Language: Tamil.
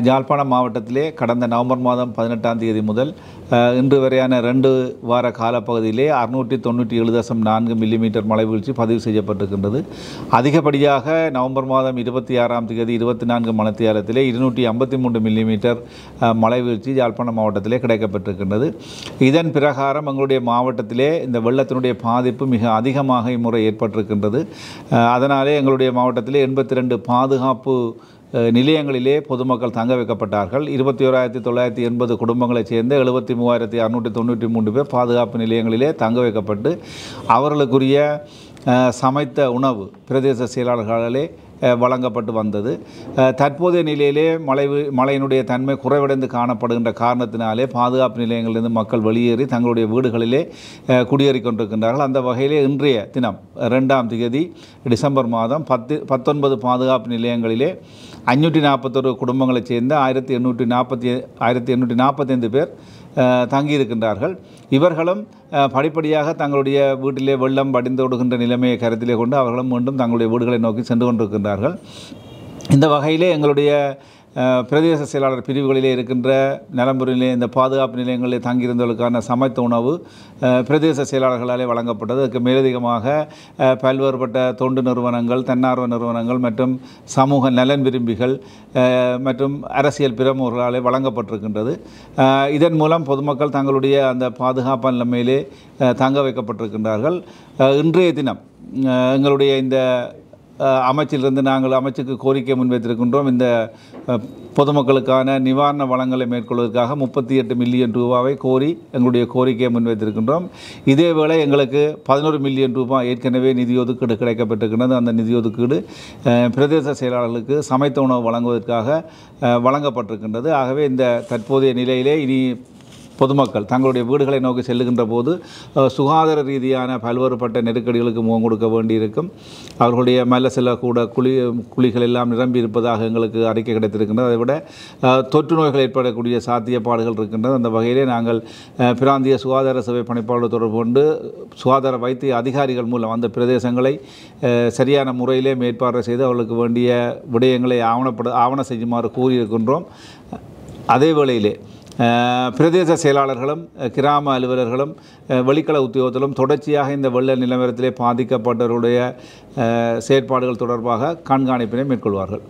யாழ்ப்பாணம் மாவட்டத்திலே கடந்த நவம்பர் மாதம் 18ஆம் தேதி முதல் இன்று வரையான 2 வார காலப்பகுதியிலே 697.4 மில்லிமீட்டர் மழை வீழ்ச்சி பதிவு செய்யப்பட்டிருக்கின்றது. அதிகப்படியாக நவம்பர் மாதம் 26ஆம் தேதி 24 மணித்தியாலத்திலே 253 மில்லிமீட்டர் மழை வீழ்ச்சி யாழ்ப்பாணம் மாவட்டத்திலே கிடைக்கப்பட்டிருக்கின்றது. இதன் பிரகாரம் எங்களுடைய மாவட்டத்திலே இந்த வெள்ளத்தினுடைய பாதிப்பு மிக அதிகமாக இம்முறை ஏற்பட்டிருக்கின்றது. அதனாலே எங்களுடைய மாவட்டத்திலே 82 பாதுகாப்பு நிலையங்களிலே பொதுமக்கள் தங்க வைக்கப்பட்டார்கள். 21,980 குடும்பங்களைச் சேர்ந்த 73,693 பேர் பாதுகாப்பு நிலையங்களிலே தங்க வைக்கப்பட்டு அவர்களுக்குரிய சமைத்த உணவு பிரதேச செயலாளர்களாலே வழங்கப்பட்டு வந்தது. தற்போதைய நிலையிலே மழையினுடைய தன்மை குறைவடைந்து காணப்படுகின்ற காரணத்தினாலே பாதுகாப்பு நிலையங்களிலிருந்து மக்கள் வெளியேறி தங்களுடைய வீடுகளிலே குடியேறி கொண்டிருக்கின்றார்கள். அந்த வகையிலே இன்றைய தினம் 2ஆம் தேதி டிசம்பர் மாதம் 19 பாதுகாப்பு நிலையங்களிலே 541 குடும்பங்களைச் சேர்ந்த 1845 பேர் தங்கியிருக்கின்றார்கள். இவர்களும் படிப்படியாக தங்களுடைய வீட்டிலே வெள்ளம் வடிந்தோடுகின்ற நிலைமையை கருத்திலே கொண்டு அவர்களும் மீண்டும் தங்களுடைய வீடுகளை நோக்கி சென்று கொண்டிருக்கின்றார்கள். இந்த வகையிலே எங்களுடைய பிரதேச செயலாளர் பிரிவுகளிலே இருக்கின்ற நலம்புரியிலே இந்த பாதுகாப்பு நிலையங்களில் தங்கியிருந்தவர்களுக்கான சமைத்த உணவு பிரதேச செயலாளர்களாலே வழங்கப்பட்டது. அதுக்கு மேலதிகமாக பல்வேறுபட்ட தொண்டு நிறுவனங்கள், தன்னார்வ நிறுவனங்கள் மற்றும் சமூக நலன் விரும்பிகள் மற்றும் அரசியல் பிரமுகர்களாலே வழங்கப்பட்டிருக்கின்றது. இதன் மூலம் பொதுமக்கள் தங்களுடைய அந்த பாதுகாப்பான நிலைமையிலே தங்க வைக்கப்பட்டிருக்கின்றார்கள். இன்றைய தினம் எங்களுடைய இந்த அமைச்சிலிருந்து நாங்கள் அமைச்சுக்கு கோரிக்கை முன்வைத்திருக்கின்றோம். இந்த பொதுமக்களுக்கான நிவாரண வளங்களை மேற்கொள்வதற்காக 38 மில்லியன் ரூபாவை கோரி எங்களுடைய கோரிக்கையை முன்வைத்திருக்கின்றோம். இதேவேளை எங்களுக்கு 11 மில்லியன் ரூபாய் ஏற்கனவே நிதி ஒதுக்கீடு கிடைக்கப்பட்டிருக்கின்றது. அந்த நிதி ஒதுக்கீடு பிரதேச செயலாளர்களுக்கு சமைத்த உணவு வழங்குவதற்காக வழங்கப்பட்டிருக்கின்றது. ஆகவே இந்த தற்போதைய நிலையிலே இனி பொதுமக்கள் தங்களுடைய வீடுகளை நோக்கி செல்லுகின்ற போது சுகாதார ரீதியான பல்வேறுபட்ட நெருக்கடிகளுக்கு முகம் கொடுக்க வேண்டியிருக்கும். அவர்களுடைய மெல்ல செல்லக்கூட குழிகள் எல்லாம் நிரம்பி இருப்பதாக எங்களுக்கு அறிக்கை கிடைத்திருக்கின்றது. அதைவிட தொற்று நோய்கள் ஏற்படக்கூடிய சாத்தியப்பாடுகள் இருக்கின்றது. அந்த வகையிலே நாங்கள் பிராந்திய சுகாதார சபை பணிப்பாளர் தொடர்பு கொண்டு சுகாதார வைத்திய அதிகாரிகள் மூலம் அந்த பிரதேசங்களை சரியான முறையிலே மேற்பார்வை செய்து அவர்களுக்கு வேண்டிய விடயங்களை ஆவண செய்யுமாறு கூறியிருக்கின்றோம். அதே வேளையிலே பிரதேச செயலாளர்களும் கிராம அலுவலர்களும் வெளிக்கள உத்தியோகத்திலும் தொடர்ச்சியாக இந்த வெள்ள நிலவரத்திலே பாதிக்கப்பட்டவருடைய செயற்பாடுகள் தொடர்பாக கண்காணிப்பினை மேற்கொள்வார்கள்.